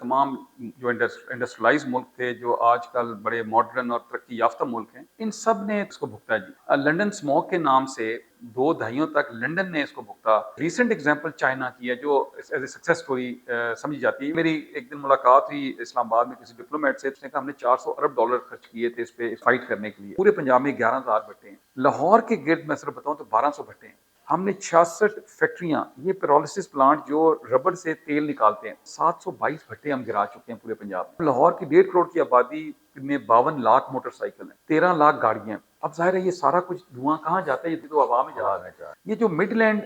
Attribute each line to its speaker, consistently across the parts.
Speaker 1: तमाम जो इंडस्ट्रियलाइज़ मुल्क थे, जो आजकल बड़े मॉडर्न और तरक्की याफ्ता मुल्क हैं, इन सब ने इसको भुगता है जी। लंदन स्मॉग के नाम से 2 दहाइयों तक लंदन ने इसको भुगता। रीसेंट एग्ज़ाम्पल चाइना की है, जो एज़ ए सक्सेस स्टोरी समझी जाती है। मेरी एक दिन मुलाकात हुई इस्लामाबाद में किसी डिप्लोमेट से, उसने कहा हमने $400 अरब खर्च किए थे इस पे फाइट करने के लिए। पूरे पंजाब में 11,000 भट्टे हैं। लाहौर के गिर्द मैं सिर्फ बताऊँ तो 1200 भट्टे हैं। हमने 66 फैक्ट्रियां, ये पेरोलिसिस प्लांट जो रबड़ से तेल निकालते हैं, 722 भट्टे हम गिरा चुके हैं पूरे पंजाब में। लाहौर की 1.5 करोड़ की आबादी में 52 लाख मोटरसाइकिल है, 13 लाख गाड़ियां हैं। अब जाहिर है ये सारा कुछ धुआं कहाँ जाता है, ये तो हवा में जा रहा है। ये जो मिडलैंड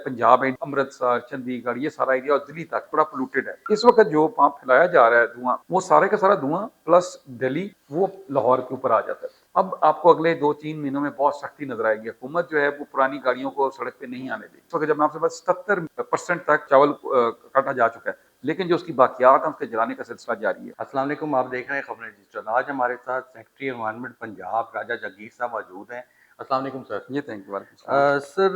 Speaker 1: पंजाब है, अमृतसर, चंडीगढ़, ये सारा एरिया और दिल्ली तक बड़ा पोल्यूटेड है। इस वक्त जो वहां फैलाया जा रहा है धुआं, वो सारे का सारा धुआं प्लस दिल्ली, वो लाहौर के ऊपर आ जाता है। अब आपको अगले 2-3 महीनों में बहुत सख्ती नजर आएगी। हुकूमत जो है वो पुरानी गाड़ियों को सड़क पे नहीं आने देगी। इस वक्त जब आपसे पास 77% तक चावल काटा जा चुका है, लेकिन जो उसकी बाकियात है उसके जलाने का सिलसिला जारी है।
Speaker 2: अस्सलाम वालेकुम, आप देख रहे हैं खबरें डिजिटल। आज हमारे साथ सेक्रेटरी एनवायरनमेंट पंजाब राजा जगीर साहब मौजूद हैं। अस्सलाम वालेकुम सर।
Speaker 1: ये थैंक यू, वालेकुम सलाम।
Speaker 2: सर,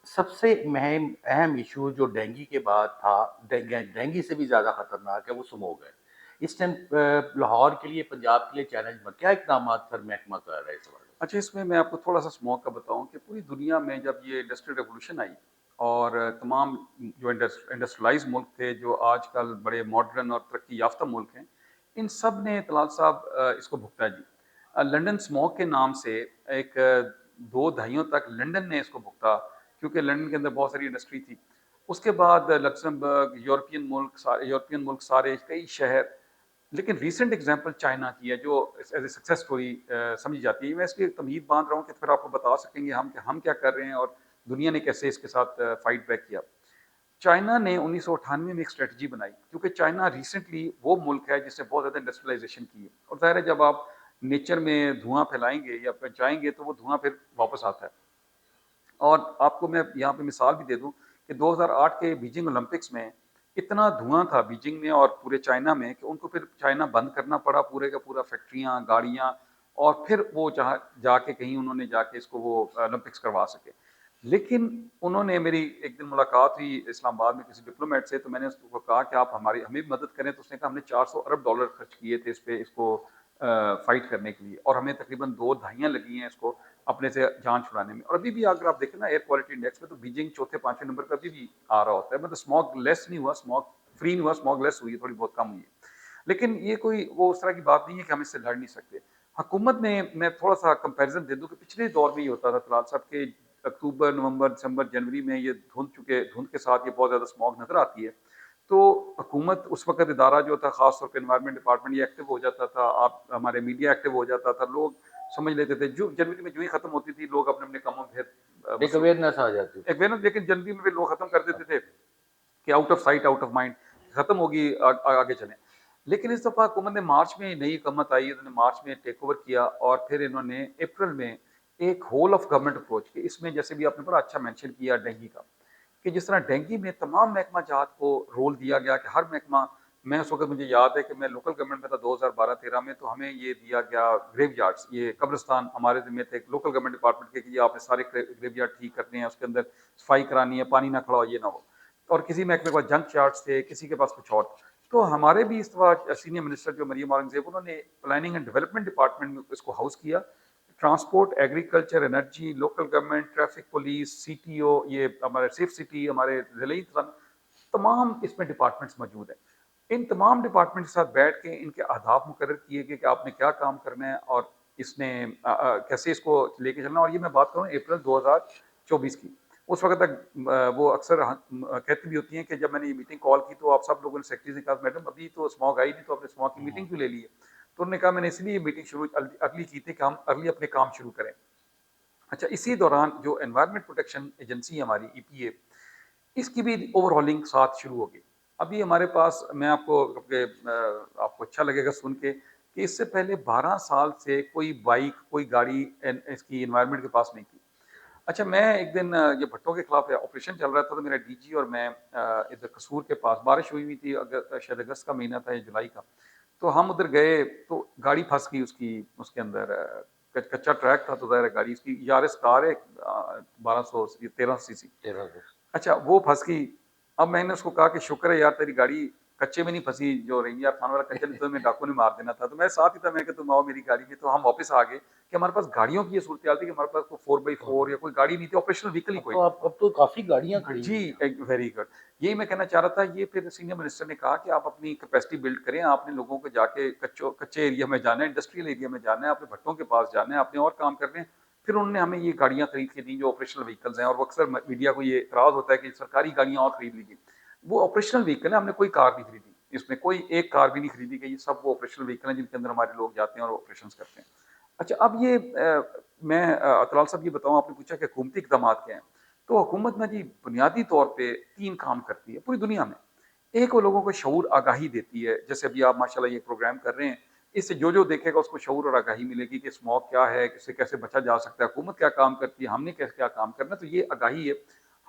Speaker 2: सबसे अहम इशू जो डेंगू के बाद था, डेंगू से भी ज़्यादा खतरनाक है, वो स्मोक है। इस टाइम लाहौर के लिए, पंजाब के लिए चैलेंज में क्या इकदाम सर महकमा कर रहा है इस वक्त?
Speaker 1: अच्छा, इसमें मैं आपको थोड़ा सा स्मोक का बताऊं कि पूरी दुनिया में जब ये इंडस्ट्रियल रेवोल्यूशन आई और तमाम जो इंडस्ट्रियलाइज मुल्क थे, जो आजकल बड़े मॉडर्न और तरक्की याफ्ता मुल्क हैं, इन सब ने तलाल साहब इसको भुगता है जी। लंदन स्मोक के नाम से एक 2 दहाइयों तक लंदन ने इसको भुगता, क्योंकि लंदन के अंदर बहुत सारी इंडस्ट्री थी। उसके बाद लक्समबर्ग, यूरोपियन मुल्क सारे, कई शहर। लेकिन रीसेंट एग्जांपल चाइना की है, जो एज ए सक्सेस स्टोरी समझी जाती है। मैं इसलिए तमहीद बांध रहा हूँ कि फिर आपको बता सकेंगे हम कि हम क्या कर रहे हैं और दुनिया ने कैसे इसके साथ फाइट बैक किया। चाइना ने 1998 में एक स्ट्रेटजी बनाई, क्योंकि चाइना रिसेंटली वो मुल्क है जिसने बहुत ज़्यादा इंडस्ट्रियलाइजेशन की है, और ज़ाहिर है जब आप नेचर में धुआं फैलाएंगे या पहुँचाएंगे तो वो धुआं फिर वापस आता है। और आपको मैं यहाँ पे मिसाल भी दे दूँ कि 2008 के बीजिंग ओलंपिक्स में इतना धुआं था बीजिंग में और पूरे चाइना में कि उनको फिर चाइना बंद करना पड़ा, पूरे का पूरा फैक्ट्रियाँ, गाड़ियाँ, और फिर वो जहाँ जाके कहीं उन्होंने जाके इसको वो ओलंपिक्स करवा सके। लेकिन उन्होंने, मेरी एक दिन मुलाकात हुई इस्लामाबाद में किसी डिप्लोमेट से, तो मैंने उसको कहा कि आप हमें भी मदद करें। तो उसने कहा हमने $400 अरब खर्च किए थे इस पे, इसको फाइट करने के लिए, और हमें तकरीबन 2 दहाइयाँ लगी हैं इसको अपने से जान छुड़ाने में। और अभी भी अगर आप देखें ना एयर क्वालिटी इंडेक्स में, तो बीजिंग चौथे पांचवें नंबर पर अभी भी आ रहा होता है। मतलब स्मॉग लेस नहीं हुआ, स्मॉग फ्री नहीं हुआ, स्मॉग लेस हुई है, थोड़ी बहुत कम हुई है। लेकिन ये कोई वो उस तरह की बात नहीं है कि हम इससे लड़ नहीं सकते। हुकूमत ने, मैं थोड़ा सा कंपैरिजन दे दूं कि पिछले दौर में ये होता था तलाल साहब के, अक्टूबर, नवंबर, दिसंबर, जनवरी में ये धुंध के साथ ये बहुत ज़्यादा स्मॉग नज़र आती है। तो हुकूमत उस वक़्त इदारा जो था, ख़ास तौर पे एनवायरनमेंट डिपार्टमेंट, ये एक्टिव हो जाता था, आप हमारे मीडिया एक्टिव हो जाता था, लोग समझ लेते थे। जो जनवरी में जो ही ख़त्म होती थी, लोग अपने-अपने कामों में फिर
Speaker 2: एक
Speaker 1: मसरूफ़।
Speaker 2: अवेयरनेस आ जाती थी।
Speaker 1: अवेयरनेस, लेकिन जनवरी में भी लोग ख़त्म कर देते थे कि out of sight out of mind, ख़त्म होगी, आगे चलें। लेकिन इस दफ़ा हुकूमत ने मार्च में, नई हुकूमत आई, इन्होंने मार्च में टेक ओवर किया, और फिर इन्होंने अप्रैल में एक होल ऑफ गवर्नमेंट अप्रोच की। इसमें जैसे भी आपने बड़ा अच्छा मेंशन किया डेंगू का, कि जिस तरह डेंगू में तमाम महकमा जात को रोल दिया गया कि हर महकमा, मैं उस वक्त, मुझे याद है कि मैं लोकल गवर्नमेंट में था 2012-13 में, तो हमें ये दिया गया ग्रेव यार्ड्स, ये कब्रिस्तान हमारे जिम्मे थे लोकल गवर्नमेंट डिपार्टमेंट के, कि ये आपने सारे ग्रेव यार्ड ठीक करने हैं, उसके अंदर सफाई करानी है, पानी ना खड़ा हो, ये ना हो। और किसी महकमे के पास जंक यार्ड्स थे, किसी के पास कुछ और। तो हमारे भी इस दफा सीनियर मिनिस्टर जो मरियम औरंगजेब, उन्होंने प्लानिंग एंड डेवलपमेंट डिपार्टमेंट में इसको हाउस किया। Transport, agriculture, energy, local government, traffic police, CTO, ये हमारे सेफ सिटी, हमारे जिले इंतजाम, तमाम इसमें डिपार्टमेंट्स मौजूद हैं। इन तमाम डिपार्टमेंट के साथ बैठ के इनके अहदाफ मुकर्रर किए गए कि आपने क्या काम करना है और इसने कैसे इसको लेके चलना। और ये मैं बात करूँ अप्रैल 2024 की, उस वक्त तक वो अक्सर कहती भी होती हैं कि जब मैंने ये मीटिंग कॉल की, तो आप सब लोगों ने, सेक्रेटरी ने कहा मैडम अभी तो स्मॉग आई नहीं, तो आपने स्मॉग की मीटिंग क्यों ले ली है? तो उन्होंने कहा मैंने इसलिए मीटिंग शुरू अर्ली की थी कि हम अर्ली अपने काम शुरू करें। अच्छा, इसी दौरान जो एनवायरनमेंट प्रोटेक्शन एजेंसी है हमारी, ईपीए, इसकी भी ओवरहॉलिंग साथ शुरू होगी। अभी हमारे पास, मैं आपको आपको अच्छा लगेगा सुन के, कि इससे पहले 12 साल से कोई बाइक, कोई गाड़ी इसकी एनवायरनमेंट के पास नहीं थी। अच्छा, मैं एक दिन ये भट्टों के खिलाफ ऑपरेशन चल रहा था, तो मेरा डीजी और मैं इधर कसूर के पास, बारिश हुई हुई थी, शायद अगस्त का महीना था या जुलाई का। तो हम उधर गए, तो गाड़ी फंस गई उसकी, उसके अंदर कच्चा ट्रैक था, तो ज़ाहिर है गाड़ी, उसकी यारिस कार है, 1200 1300 सीसी।
Speaker 2: 13 अगस्त।
Speaker 1: अच्छा, वो फंस गई। अब मैंने उसको कहा कि शुक्र है यार तेरी गाड़ी कच्चे में नहीं फंसी जो रेंज यार खान वाला कच्चे में तुम्हें डाकू ने मार देना था, तो मैं साथ ही था, मैं कि तुम आओ मेरी गाड़ी में, तो हम वापस आ गए कि हमारे पास गाड़ियों की ये सूरत थी कि हमारे पास कोई 4x4 या कोई गाड़ी नहीं थी, ऑपरेशनल व्हीकल ही कोई नहीं था।
Speaker 2: अब तो काफ़ी गाड़ियाँ खड़ी
Speaker 1: जी,
Speaker 2: हुई हैं।
Speaker 1: Very good. यही मैं कहना चाह रहा था, ये फिर सीनियर मिनिस्टर ने कहा कि आप अपनी कैपेसिटी बिल्ड करें, आपने लोगों को जाके कच्चे एरिया में जाना है, इंडस्ट्रियल एरिया में जाना है, आपने भट्टों के पास जाना है, आपने और काम करने हैं। फिर उन्होंने हमें ये गाड़ियाँ खरीद के दी जो ऑपरेशनल व्हीकल्स हैं, और वो अक्सर मीडिया को ये इतराज़ होता है कि सरकारी गाड़ियाँ और खरीद लीजिए। वो ऑपरेशनल व्हीकल है, हमने कोई कार नहीं खरीदी, इसमें कोई एक कार भी नहीं खरीदी गई, ये सब वो ऑपरेशनल व्हीकल हैं जिनके अंदर हमारे लोग जाते हैं और ऑपरेशंस करते हैं। अच्छा, अब ये मैं अतलाल साहब ये बताऊँ, आपने पूछा कि हुकूमती इक़दामात क्या हैं? तो हुकूमत ना जी बुनियादी तौर पे 3 काम करती है पूरी दुनिया में। एक, वो लोगों को शऊर आगाही देती है, जैसे अभी आप माशाल्लाह ये प्रोग्राम कर रहे हैं, इससे जो-जो देखेगा उसको शऊर और आगाही मिलेगी कि स्मोक क्या है, इससे कैसे बचा जा सकता है, हुकूमत क्या काम करती है, हमने कैसे क्या काम करना है, तो ये आगाही है।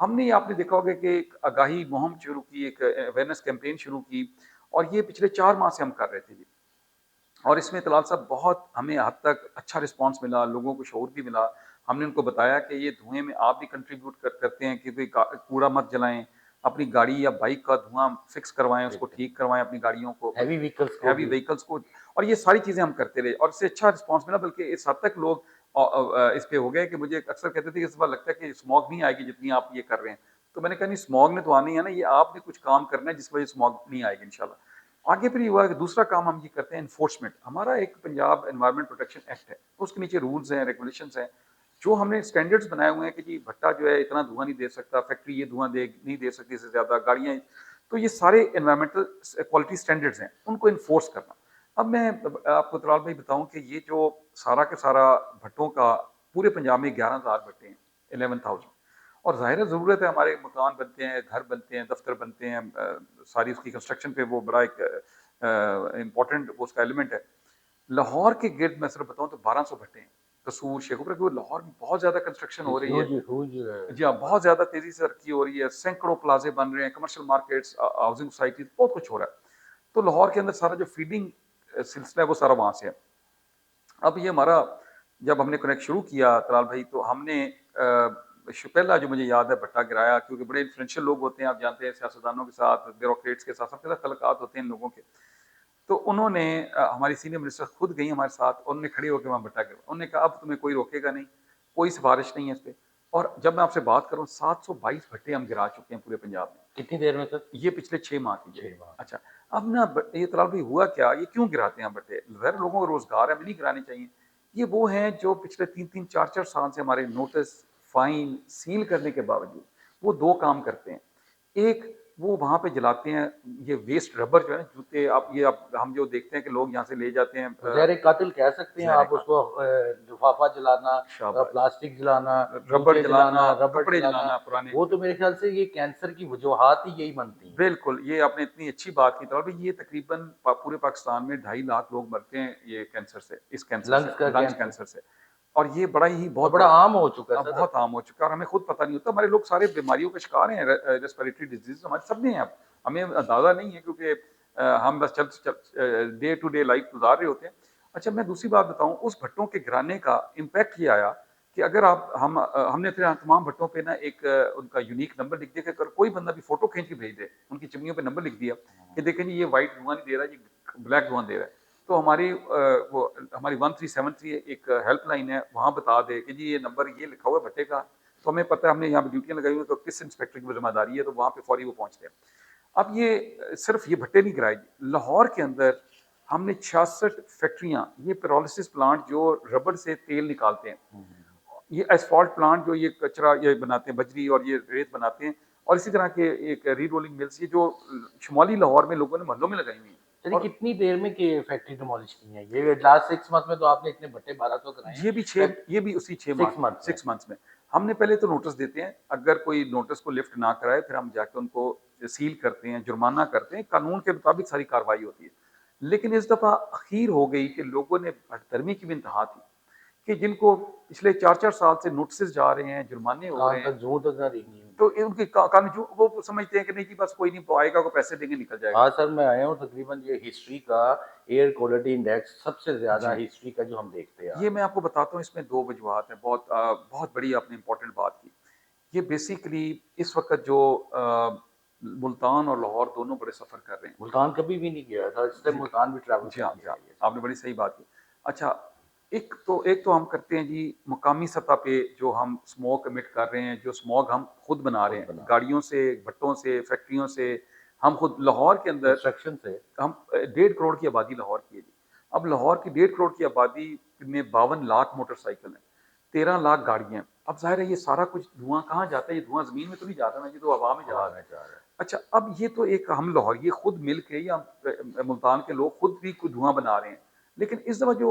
Speaker 1: हमने ये आपने देखा होगा कि एक आगाही मुहिम शुरू की, एक अवेयरनेस कैंपेन शुरू की, और ये पिछले 4 माह से हम कर रहे थे जी। और इसमें तलाल साहब बहुत हमें हद तक अच्छा रिस्पॉन्स मिला, लोगों को शऊर भी मिला। हमने उनको बताया कि ये धुएँ में आप भी कंट्रीब्यूट करते हैं कि भई कूड़ा मत जलाएँ, अपनी गाड़ी या बाइक का धुआँ फिक्स करवाएँ, उसको
Speaker 2: बिल्कुल।
Speaker 1: ठीक करवाएँ अपनी गाड़ियों को,
Speaker 2: हैवी व्हीकल्स को
Speaker 1: हैवी
Speaker 2: भी।
Speaker 1: व्हीकल्स को, और ये सारी चीज़ें हम करते रहे और इससे अच्छा रिस्पॉन्स मिला, बल्कि इस हद तक लोग इस पे हो गए कि मुझे अक्सर कहते थे कि इस बार लगता है कि स्मॉग नहीं आएगी जितनी आप ये कर रहे हैं। तो मैंने कहा नहीं, स्मॉग ने तो आनी है ना, ये आपने कुछ काम करना है जिस वजह से स्मॉग नहीं आएगी इंशाल्लाह। आगे फिर ये हुआ कि दूसरा काम हम ये करते हैं एनफोर्समेंट। हमारा एक पंजाब एनवायरनमेंट प्रोटेक्शन एक्ट है, उसके नीचे रूल्स हैं, रेगुलेशंस हैं, जो हमने स्टैंडर्ड्स बनाए हुए हैं कि जी भट्टा जो है इतना धुआं नहीं दे सकता, फैक्ट्री ये धुआं दे नहीं दे सकती इससे ज़्यादा, गाड़ियाँ, तो ये सारे एनवायरमेंटल क्वालिटी स्टैंडर्ड्स हैं, उनको इन्फोर्स करना। अब मैं आपको तलाल भाई बताऊं कि ये जो सारा के सारा भट्टों का, पूरे पंजाब में 11,000 भट्टे हैं, 11,000, और ज़ाहिर है ज़रूरत है, हमारे मकान बनते हैं, घर बनते हैं, दफ्तर बनते हैं, सारी उसकी कंस्ट्रक्शन पे वो बड़ा एक इम्पोर्टेंट वो उसका एलिमेंट है। लाहौर के गिर्द मैं सिर्फ बताऊं तो 1200 भट्टे हैं, कसूर, शेखुपुरा, क्योंकि लाहौर में बहुत ज़्यादा कंस्ट्रक्शन हो रही है।
Speaker 2: ह्यूज ह्यूज
Speaker 1: जी हाँ, बहुत ज़्यादा तेज़ी से तरक्की हो रही है, सैकड़ों प्लाजे बन रहे हैं, कमर्शियल मार्केट्स, हाउसिंग सोसाइटीज़, बहुत कुछ हो रहा है। तो लाहौर के अंदर सारा जो फीडिंग सिलसिला है वो सारा वहाँ से है। अब ये हमारा, जब हमने कनेक्ट शुरू किया तलाल भाई, तो हमने पहला जो मुझे याद है भट्टा गिराया, क्योंकि बड़े इन्फ्लुएंशियल लोग होते हैं, आप जानते हैं, सियासतदानों के साथ, ब्यूरोक्रेट्स के साथ, सबके साथ तल्लुकात होते हैं इन लोगों के। तो उन्होंने हमारी सीनियर मिनिस्टर खुद गई हमारे साथ, और उन्होंने खड़े होकर वहाँ भट्टा गिरवाया। उन्होंने कहा अब तुम्हें कोई रोकेगा नहीं, कोई सिफारिश नहीं है इस पे। और जब मैं आपसे बात करूँ, 722 भट्टे हम गिरा चुके हैं पूरे पंजाब में।
Speaker 2: कितनी देर में सर?
Speaker 1: ये पिछले 6 माह की है।
Speaker 2: 6 माह।
Speaker 1: अच्छा, अब ना ये तलाल भाई हुआ क्या, ये क्यों गिराते हैं भट्टे? ज़ाहिर लोगों को रोज़गार है, हमें नहीं गिराने चाहिए। ये वो हैं जो पिछले 3-3, 4-4 साल से हमारे नोटिस, फाइन, सील करने के बावजूद वो 2 काम करते हैं। एक, वो वहाँ पे जलाते हैं ये वेस्ट रबर जो है ना, जूते, आप ये आप हम जो देखते हैं कि लोग यहाँ से ले जाते हैं,
Speaker 2: ज़हर कातिल कह सकते हैं
Speaker 1: ज़हर
Speaker 2: आप
Speaker 1: का
Speaker 2: उसको। लिफाफा जलाना,
Speaker 1: शाबाश,
Speaker 2: प्लास्टिक जलाना,
Speaker 1: रबर
Speaker 2: जूते
Speaker 1: जलाना,
Speaker 2: जलाना, रबड़
Speaker 1: कपड़े
Speaker 2: जलाना,
Speaker 1: जलाना पुराने।
Speaker 2: वो तो मेरे ख्याल से ये कैंसर की वजूहात ही यही बनती हैं।
Speaker 1: बिल्कुल, ये आपने इतनी अच्छी बात की तौर पे, ये तकरीबन पूरे पाकिस्तान में 2.5 लाख लोग मरते हैं ये कैंसर से, इस कैंसर से,
Speaker 2: लंग्स का
Speaker 1: लंग्स
Speaker 2: कैंसर।
Speaker 1: कैंसर से। और ये बड़ा ही
Speaker 2: और
Speaker 1: बहुत
Speaker 2: बड़ा
Speaker 1: बड़ा,
Speaker 2: आम हो चुका है
Speaker 1: अब
Speaker 2: सर अब
Speaker 1: बहुत
Speaker 2: तो।
Speaker 1: आम हो चुका है और हमें खुद पता नहीं होता। हमारे लोग सारे बीमारियों के शिकार हैं, रेस्पिरेटरी डिजीज हमारे सब में है अब, हमें अंदाजा नहीं है, क्योंकि हम बस डे टू डे लाइफ गुजार रहे होते हैं। अच्छा, मैं दूसरी बात बताऊं, उस भट्टों के गिराने का इम्पैक्ट ये आया कि अगर आप हमने फिर तमाम भट्टों पे ना एक उनका यूनिक नंबर लिख दिया कि अगर कोई बंदा भी फोटो खींच के भेज दे, उनकी चिमनियों पे नंबर लिख दिया कि देखें जी, ये वाइट धुआं नहीं दे रहा, ये ब्लैक धुआं दे रहा है। तो वो हमारी 1373 एक हेल्पलाइन है, वहाँ बता दे कि जी ये नंबर ये लिखा हुआ है भट्टे का, तो हमें पता है, हमने यहाँ पे ड्यूटियाँ लगाई हुई हैं, तो किस इंस्पेक्टर की जिम्मेदारी है, तो वहाँ पे फौरी वो पहुँचते हैं। अब ये सिर्फ ये भट्टे नहीं गिराए, लाहौर के अंदर हमने 66 फैक्ट्रियाँ, ये पेरोलिसिस प्लांट जो रबड़ से तेल निकालते हैं, ये एसफॉल्ट प्लांट जो ये कचरा ये बनाते हैं, बजरी और ये रेत बनाते हैं, और इसी तरह के एक री रोलिंग मिल्स, ये जो शुमाली लाहौर में लोगों ने मोहल्लों में लगाई हुई हैं।
Speaker 2: चलिए,
Speaker 1: और
Speaker 2: कितनी देर में कि फैक्ट्री डिमोलिश की है? ये लास्ट 6 मंथ में तो आपने इतने भट्टे 1200 कराए हैं। फैक्ट
Speaker 1: ये भी उसी 6 माह
Speaker 2: 6
Speaker 1: में,
Speaker 2: मंथ में।
Speaker 1: 6 मंथ्स में। हमने पहले तो नोटिस देते हैं, अगर कोई नोटिस को लिफ्ट ना कराए, फिर हम जाके उनको सील करते हैं, जुर्माना करते हैं, कानून के मुताबिक सारी कार्रवाई होती है। लेकिन इस दफ़ा अखीर हो गई कि लोगों ने भटधर्मी की भी इंतहा थी, कि जिनको पिछले 4-4 साल से नोटिस जा रहे हैं, जुर्माने हो
Speaker 2: कान
Speaker 1: रहे हैं,
Speaker 2: तक जूं तक ना रेंगी हुई।
Speaker 1: तो उनके कान जो वो समझते हैं कि नहीं जी, बस कोई नहीं, वो आएगा, को पैसे देंगे, निकल जाएगा।
Speaker 2: हाँ सर, मैं आया हूँ तकरीबन ये हिस्ट्री का एयर क्वालिटी इंडेक्स सबसे ज़्यादा
Speaker 1: जी,
Speaker 2: हिस्ट्री का जो हम देखते आ
Speaker 1: ये
Speaker 2: रहे
Speaker 1: मैं
Speaker 2: हैं।
Speaker 1: आपको बताता हूँ, इसमें 2 वजूहात हैं, बहुत बड़ी आपने इम्पोर्टेंट बात की। ये बेसिकली इस वक़्त जो मुल्तान और लाहौर दोनों बड़े सफ़र कर रहे हैं।
Speaker 2: मुल्तान कभी भी नहीं गया था, इस टाइम
Speaker 1: जी,
Speaker 2: मुल्तान भी ट्रैवल
Speaker 1: जी हाँ,
Speaker 2: करके
Speaker 1: जी हाँ,
Speaker 2: आइए।
Speaker 1: आपने बड़ी सही बात की। अच्छा, एक तो हम करते हैं जी मुकामी सतह पे जो हम स्मोक एमिट कर रहे हैं, जो स्मॉग हम खुद बना रहे
Speaker 2: खुद
Speaker 1: हैं,
Speaker 2: बना
Speaker 1: गाड़ियों से, भट्टों से, फैक्ट्रियों से, हम खुद लाहौर के अंदर
Speaker 2: कंस्ट्रक्शन से।
Speaker 1: हम 1.5 करोड़ की आबादी लाहौर की है जी। अब लाहौर की 1.5 करोड़ की आबादी में 52 लाख मोटरसाइकिल हैं, 13 लाख गाड़ियाँ हैं। अब ज़ाहिर है ये सारा कुछ धुआँ कहाँ जाता है? ये धुआँ ज़मीन में तो नहीं जाता ना, ये तो हवा में जा
Speaker 2: हवा
Speaker 1: रहा है।
Speaker 2: में जा रहा है।
Speaker 1: अच्छा, अब ये तो एक हम लाहौर ये खुद मिल के या मुल्तान के लोग खुद भी कोई धुआं बना रहे हैं। लेकिन इस दफ़ा जो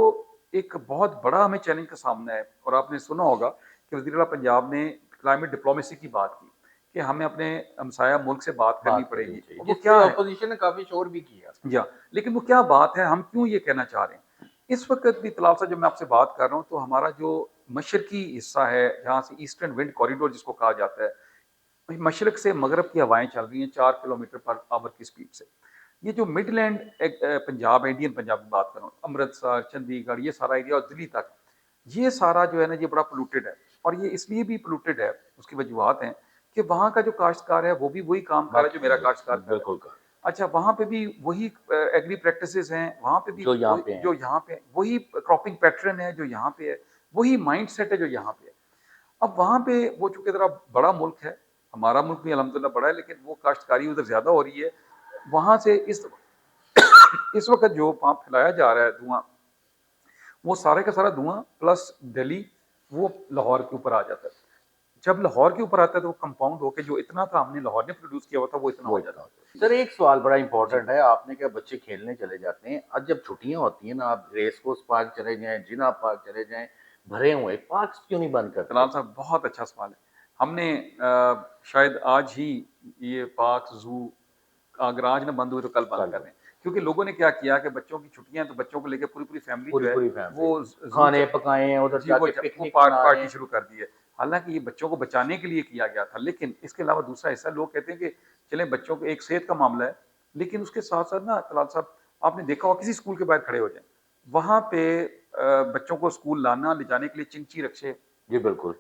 Speaker 1: एक बहुत बड़ा हमें चैलेंज का सामना है और आपने सुना होगा कि वज़ीर आला पंजाब ने क्लाइमेट डिप्लोमेसी की बात की कि हमें अपने हमसाया मुल्क से बात करनी
Speaker 2: बात करनी
Speaker 1: पड़ेगी
Speaker 2: चाहिए,
Speaker 1: और वो
Speaker 2: जिस पे
Speaker 1: क्या है?
Speaker 2: ऑपोजिशन ने काफ़ी शोर भी किया।
Speaker 1: या लेकिन वो क्या बात है, हम क्यों ये कहना चाह रहे हैं? इस वक़्त भी तलाल साहब जब मैं आपसे बात कर रहा हूँ तो हमारा जो मशरकी हिस्सा है, जहाँ से ईस्टर्न विंड कॉरिडोर जिसको कहा जाता है, मशरक से मगरब की हवाएं चल रही हैं 4 किलोमीटर पर आवर की स्पीड से। ये जो मिडलैंड पंजाब है, इंडियन पंजाब की बात कर रहा हूँ, अमृतसर, चंडीगढ़, ये सारा एरिया और दिल्ली तक, ये सारा जो है ना ये बड़ा पोल्यूटेड है। और ये इसलिए भी पोल्यूटेड है, उसकी वजूहत हैं कि वहाँ का जो काश्तकार है वो भी वही काम कर रहा है जो मेरा
Speaker 2: बाकी
Speaker 1: काश्तकार कर रहा है।
Speaker 2: बिल्कुल का
Speaker 1: अच्छा, वहाँ पे भी वही एग्री प्रैक्टिसेस हैं, वहाँ पे भी
Speaker 2: जो यहाँ
Speaker 1: वही
Speaker 2: पे हैं।
Speaker 1: जो यहाँ पे है, वही क्रॉपिंग पैटर्न है जो यहाँ पे है, वही माइंडसेट है जो यहाँ पे है। अब वहाँ पे वो चूँकि ज़रा बड़ा मुल्क है, हमारा मुल्क भी अल्हम्दुलिल्लाह बड़ा है, लेकिन वो काश्तकारी उधर ज़्यादा हो रही है। वहाँ से इस वक़्त जो वहाँ फैलाया जा रहा है धुआँ, वो सारे का सारा धुआँ प्लस दिल्ली, वो लाहौर के ऊपर आ जाता है। जब लाहौर के ऊपर आता है तो वो कंपाउंड होके जो इतना था हमने लाहौर ने प्रोड्यूस किया हुआ था, वो इतना
Speaker 2: वो
Speaker 1: हो
Speaker 2: इतना
Speaker 1: जाता है।
Speaker 2: होता है। सर एक सवाल बड़ा
Speaker 1: जी।
Speaker 2: इंपॉर्टेंट है, आपने कहा बच्चे खेलने चले जाते हैं, अब जब छुट्टियां होती हैं ना, आप रेस कोर्स पार्क चले जाएं, जिना पार्क चले जाएं, भरे हुए पार्क्स क्यों नहीं बंद
Speaker 1: तलाल
Speaker 2: करते?
Speaker 1: साहब बहुत अच्छा सवाल है। हमने शायद आज ही ये पार्क, ज़ू अगर आज ना बंद हुए तो कल बंद
Speaker 2: कल
Speaker 1: कर दें। क्योंकि लोगों ने क्या किया कि बच्चों की छुट्टियाँ हैं तो बच्चों को लेके पूरी-पूरी फैमिली जो
Speaker 2: पूरी
Speaker 1: है
Speaker 2: पूरी फैमिली
Speaker 1: वो ज़ू
Speaker 2: खाने
Speaker 1: च
Speaker 2: पकाए, उधर
Speaker 1: जी,
Speaker 2: जाके
Speaker 1: वो
Speaker 2: पिकनिक
Speaker 1: पार्टी
Speaker 2: मनाएं।
Speaker 1: शुरू कर दी है। हालाँकि ये बच्चों को बचाने के लिए किया गया था, लेकिन इसके अलावा दूसरा हिस्सा लोग कहते हैं कि चलें बच्चों को एक सेहत का मामला है, लेकिन उसके साथ-साथ ना तलाल साहब आपने देखा होगा किसी स्कूल के बाहर खड़े हो जाएँ, वहाँ पे बच्चों को स्कूल लाना, ले जाने के लिए चिंची रिक्शे,
Speaker 2: जी बिल्कुल।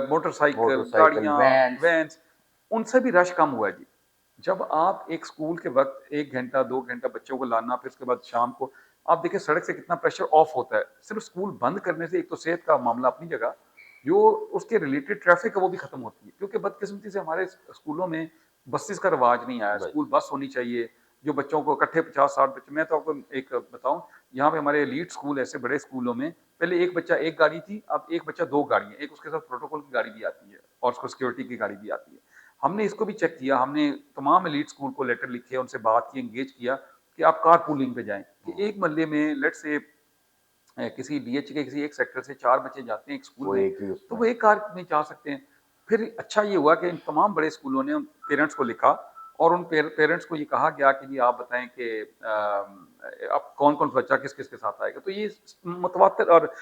Speaker 1: मोटरसाइकिल,
Speaker 2: मोटरसाइकिल
Speaker 1: गाड़ियाँ,
Speaker 2: वैन्स।
Speaker 1: वैन्स, उनसे भी रश कम हुआ है जी। जब आप एक स्कूल के वक़्त 1 घंटा, 2 घंटा बच्चों को लाना, फिर उसके बाद शाम को आप देखिए सड़क से कितना प्रेशर ऑफ होता है। सिर्फ़ स्कूल बंद करने से एक तो सेहत का मामला अपनी जगह, जो उसके रिलेटेड ट्रैफ़िक है वो भी ख़त्म होती है। क्योंकि बदकिस्मती से हमारे स्कूलों में बसेज़ का रिवाज नहीं आया।
Speaker 2: बस
Speaker 1: स्कूल बस होनी चाहिए, जो बच्चों को इकट्ठे 50-60 बच्चे, मैं तो आपको एक बताऊँ, यहाँ पे हमारे एलीट स्कूल ऐसे बड़े स्कूलों में पहले एक बच्चा 1 गाड़ी थी, अब एक बच्चा 2 गाड़ियाँ, एक उसके साथ प्रोटोकॉल की गाड़ी भी आती है और उसको सिक्योरिटी की गाड़ी भी आती है। हमने इसको भी चेक किया, हमने तमाम एलीट स्कूल को लेटर लिखे, उनसे बात की, एंगेज किया कि आप कारपूलिंग पे जाएँ, कि एक मोहल्ले में लेट्स से किसी डीएच के किसी एक सेक्टर से 4 बच्चे जाते हैं एक स्कूल
Speaker 2: वो
Speaker 1: में,
Speaker 2: एक ही
Speaker 1: तो
Speaker 2: उसमें।
Speaker 1: वो एक कार में जा सकते हैं। फिर अच्छा ये हुआ कि इन तमाम बड़े स्कूलों ने उन पेरेंट्स को लिखा और उन पेरेंट्स को ये कहा गया कि जी आप बताएँ कि अब कौन-कौन बच्चा किस-किस के साथ आएगा। तो ये मुतवातिर और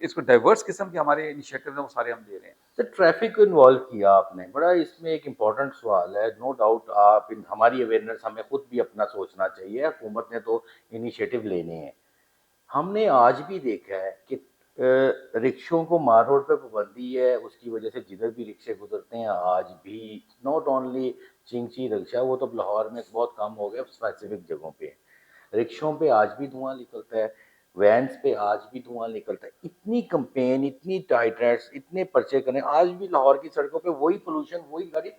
Speaker 1: इसको डाइवर्स किस्म के हमारे इनिशिएटिव्स हैं, वो सारे हम ले रहे हैं।
Speaker 2: सर ट्रैफिक को इन्वॉल्व किया आपने, बड़ा इसमें एक इम्पोर्टेंट सवाल है, नो डाउट आप इन हमारी अवेयरनेस हमें खुद भी अपना सोचना चाहिए, हुकूमत ने तो इनिशिएटिव लेने हैं। हमने आज भी देखा है कि रिक्शों को मार रोड पे पाबंदी है, उसकी वजह से जिधर भी रिक्शे गुजरते हैं आज भी, नॉट ओनली चिंची रिक्शा, वो तो लाहौर में बहुत कम हो गया, स्पेसिफिक जगहों पे रिक्शों पे आज भी धुआं निकलता है, वैन्स पे आज भी धुआं निकलता है। इतनी कंपेन, इतनी टाइटनेस, इतने पर्चे करें, आज भी लाहौर की सड़कों पे वही पोल्यूशन, वही गाड़ी।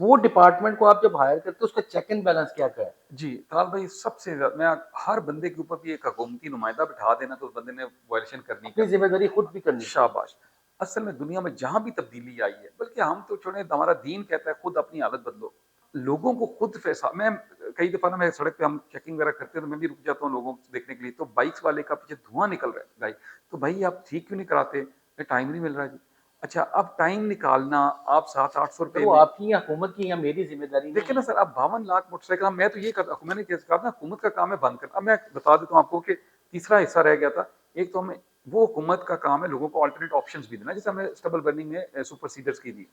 Speaker 2: वो डिपार्टमेंट को आप जब हायर करते हो उसका चेक एंड बैलेंस क्या है?
Speaker 1: जी, तलाल भाई सबसे ज़्यादा मैं हर बंदे के ऊपर भी एक हुकूमती नुमाइंदा बिठा देना तो उस बंदे ने वायलेशन करनी ही
Speaker 2: अपनी
Speaker 1: करनी है।
Speaker 2: जिम्मेदारी खुद भी करनी चाहिए।
Speaker 1: शाबाश! असल में दुनिया में जहाँ भी तब्दीली आई है, बल्कि हम तो छोड़ें हमारा दीन कहता है खुद अपनी हालत बदलो। लोगों को खुद फैसा मैं कई दफ़ा ना मैं सड़क पे हम चेकिंग वगैरह करते हैं तो मैं भी रुक जाता हूँ लोगों को देखने के लिए, तो बाइक्स वाले का पीछे धुआँ निकल रहा है गाड़ी, तो भाई आप ठीक क्यों नहीं कराते? टाइम नहीं मिल रहा है जी। अच्छा, अब टाइम निकालना आप 700-800
Speaker 2: सर
Speaker 1: रुपए
Speaker 2: वो
Speaker 1: में
Speaker 2: आपकी या हुकूमत की या मेरी जिम्मेदारी
Speaker 1: देखिए
Speaker 2: नहीं
Speaker 1: ना
Speaker 2: है।
Speaker 1: सर, अब 52 लाख मोटरसाइकिल मैं तो ये करता मैंने कैसे कहा था हुकूमत का काम है बंद करना। अब मैं बता देता हूँ आपको कि तीसरा हिस्सा रह गया था। एक तो हमें वो हुकूमत का काम है लोगों को अल्टरनेट ऑप्शंस भी देना, जैसे हमने स्टबल बर्निंग में सुपर सीडर्स की दी।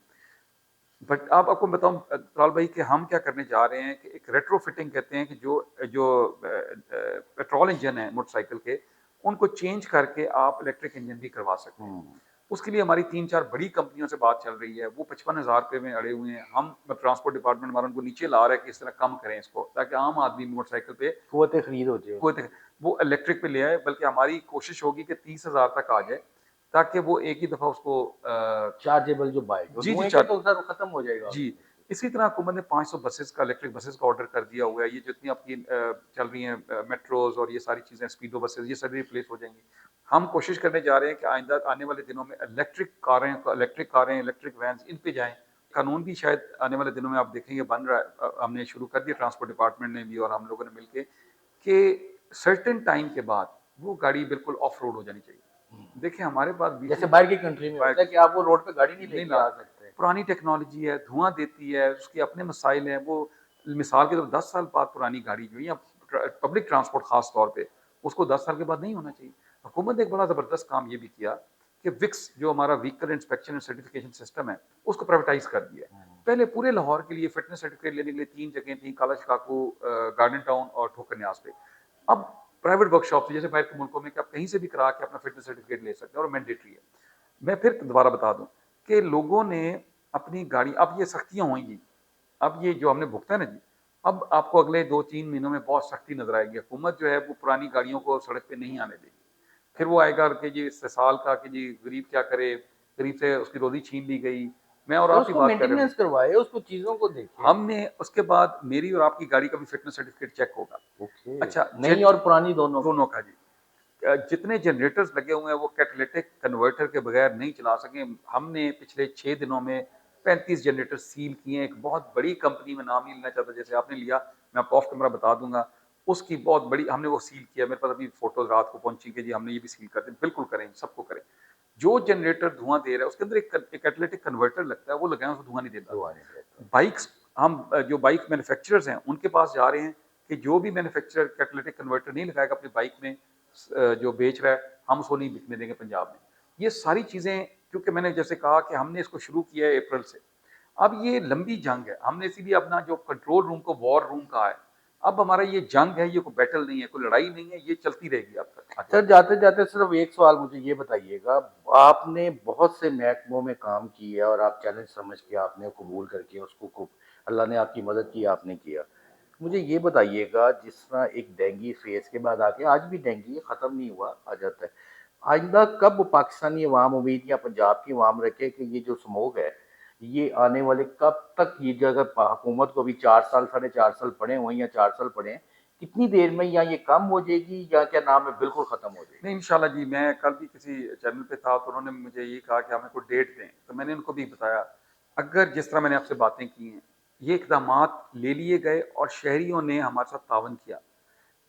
Speaker 1: बट अब आपको बताऊँ तलाल भाई कि हम क्या करने जा रहे हैं कि एक रेट्रोफिटिंग कहते हैं कि जो जो पेट्रोल इंजन है मोटरसाइकिल के, उनको चेंज करके आप इलेक्ट्रिक इंजन भी करवा सकते हैं।
Speaker 2: हम्म।
Speaker 1: उसके लिए हमारी 3-4 बड़ी कंपनियों से बात चल रही है, वो 55,000 रुपए में अड़े हुए हैं। हम ट्रांसपोर्ट डिपार्टमेंट हमारा उनको नीचे ला रहा है कि इस तरह कम करें इसको, ताकि आम आदमी मोटरसाइकिल पे
Speaker 2: कुव्वत खरीद होती है
Speaker 1: कोई
Speaker 2: उसकी।
Speaker 1: वो इलेक्ट्रिक पे ले आए। बल्कि हमारी कोशिश होगी कि 30,000 तक आ जाए, ताकि वो एक ही दफ़ा उसको
Speaker 2: चार्जेबल जो बाइक, और
Speaker 1: जी, जी,
Speaker 2: धुएँ का
Speaker 1: चार
Speaker 2: तो सर खत्म हो जाएगा
Speaker 1: जी।
Speaker 2: उसमें।
Speaker 1: इसी तरह हुकूमत ने 500 बसेस का इलेक्ट्रिक बसेस का ऑर्डर कर दिया हुआ है। ये जितनी आपकी चल रही हैं मेट्रोज़ और ये सारी चीज़ें स्पीडो बसेस, ये सारी रिप्लेस हो जाएँगी। हम कोशिश करने जा रहे हैं कि आइंदा आने वाले दिनों में इलेक्ट्रिक कारें, इलेक्ट्रिक वैन्स इन पे जाएँ। कानून भी शायद आने वाले दिनों में आप देखेंगे बन रहा है। हमने शुरू कर दिया ट्रांसपोर्ट डिपार्टमेंट ने भी और हम लोगों ने मिलके कि सर्टेन टाइम के बाद वो गाड़ी बिल्कुल ऑफ रोड हो जानी चाहिए।
Speaker 2: हुँ।
Speaker 1: देखिए हमारे पास बीच
Speaker 2: जैसे
Speaker 1: में
Speaker 2: बाहर की कंट्री में होता है कि आप वो रोड पे गाड़ी नहीं
Speaker 1: नहीं
Speaker 2: लेके
Speaker 1: ला
Speaker 2: आ सकते।
Speaker 1: पुरानी टेक्नोलॉजी है, धुआँ देती है, उसके अपने मसाइल हैं। वो मिसाल के तौर 10 साल बाद पुरानी गाड़ी जो है या पब्लिक ट्रांसपोर्ट ख़ास तौर पे, उसको 10 साल के बाद नहीं होना चाहिए। हुकूमत ने एक बड़ा ज़बरदस्त काम ये भी किया कि विक्स जो हमारा vehicle inspection and certification system है, उसको प्राइवेटाइज़ कर दिया है।
Speaker 2: हुँ।
Speaker 1: पहले पूरे लाहौर के लिए फिटनेस सर्टिफिकेट लेने के लिए 3 जगहें थी, काला शिकागो, गार्डन टाउन और ठोकर न्यास पे। अब प्राइवेट वर्कशॉप जैसे बाहर के मुल्कों में कि आप कहीं से भी करा के अपना फिटनेस सर्टिफिकेट ले सकते हैं और मैंडेटरी है। मैं फिर दोबारा बता दूं कि लोगों ने अपनी गाड़ी, अब ये सख्तियां होंगी, अब ये जो हमने भुगता है ना जी, अब आपको अगले 2-3 महीनों में बहुत सख्ती नजर आएगी। हुकूमत जो है वो पुरानी गाड़ियों को सड़क पे नहीं आने देगी। फिर वो आएगा कि जी इस्तेसाल का कि जी गरीब क्या करे, गरीब से उसकी रोजी छीन ली गई। मैं और
Speaker 2: तो
Speaker 1: आप ही
Speaker 2: उसको
Speaker 1: बात कर रहे हैं।
Speaker 2: मेंटेनेंस करवाएँ, उसको चीज़ों को देखें।
Speaker 1: हमने उसके बाद मेरी और आपकी गाड़ी का भी फिटनेस सर्टिफिकेट चेक होगा।
Speaker 2: ओके,
Speaker 1: अच्छा,
Speaker 2: नई और पुरानी दोनों का।
Speaker 1: दोनों का जी। जितने जनरेटर्स लगे हुए हैं वो कैटालिटिक कन्वर्टर के बगैर नहीं चला सके। हमने पिछले 6 दिनों में 35 जनरेटर सील किए हैं। एक बहुत बड़ी कंपनी में नाम नहीं लेना चाहता, जैसे आपने लिया, मैं आपको ऑफ कैमरा बता दूंगा। उसकी बहुत बड़ी हमने वो सील किया। मेरे पास अभी फोटोज रात को पहुंची कि जी हमने ये भी सील कर दिया। बिल्कुल करें, सबको करें। जो जनरेटर धुआं दे रहा है उसके अंदर एक कैटालिटिक कन्वर्टर लगता है, वो लगाएं, उसको धुआं नहीं देता।
Speaker 2: दुआ नहीं देता।
Speaker 1: बाइक्स, हम जो बाइक मैन्युफैक्चरर्स हैं उनके पास जा रहे हैं कि जो भी मैन्युफैक्चरर कैटालिटिक कन्वर्टर नहीं लगाएगा अपनी बाइक में, जो बेच रहा है, हम उसको नहीं बिकने देंगे पंजाब में। ये सारी चीज़ें, क्योंकि मैंने जैसे कहा कि हमने इसको शुरू किया है अप्रैल से। अब ये लंबी जंग है। हमने इसीलिए अपना जो कंट्रोल रूम को वॉर रूम कहा है। अब हमारा ये जंग है, ये कोई बैटल नहीं है, कोई लड़ाई नहीं है, ये चलती रहेगी अब तक आगे।
Speaker 2: सर जाते-जाते सिर्फ एक सवाल मुझे ये बताइएगा, आपने बहुत से महकमों में काम किया और आप चैलेंज समझ के आपने कबूल करके उसको खूब अल्लाह ने आपकी मदद की, आपने किया। मुझे ये बताइएगा जिस तरह एक डेंगू फेज़ के बाद आके आज भी डेंगू ख़त्म नहीं हुआ, आ जाता है। आइंदा कब पाकिस्तानी अवाम उम्मीद या पंजाब की अवाम रखे कि ये जो स्मोक है, ये आने वाले कब तक ये जो अगर हुकूमत को अभी 4 साल, साढ़े 4 साल पड़े हुए हैं या 4 साल पड़े हैं, कितनी देर में या ये कम हो जाएगी या क्या नाम है बिल्कुल खत्म हो जाएगी?
Speaker 1: नहीं, इंशाल्लाह जी। मैं कल भी किसी चैनल पे था तो उन्होंने मुझे ये कहा कि हमें कोई डेट दें, तो मैंने उनको भी बताया, अगर जिस तरह मैंने आपसे बातें की हैं, ये इक़दामात ले लिए गए और शहरियों ने हमारे साथ तावन किया,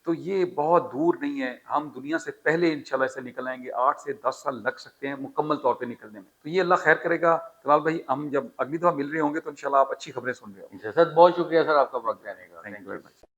Speaker 1: तो ये बहुत दूर नहीं है। हम दुनिया से पहले इंशाल्लाह इससे निकल आएँगे। 8 से 10 साल लग सकते हैं मुकम्मल तौर पे निकलने में। तो ये अल्लाह खैर करेगा। फिलहाल भाई हम जब अगली दफ़ा मिल रहे होंगे तो इंशाल्लाह आप अच्छी खबरें सुन रहे होंगे।
Speaker 2: जी सर, बहुत शुक्रिया सर आपका वक़्त देने का।
Speaker 1: Thank
Speaker 2: thank
Speaker 1: you very
Speaker 2: you.
Speaker 1: Much.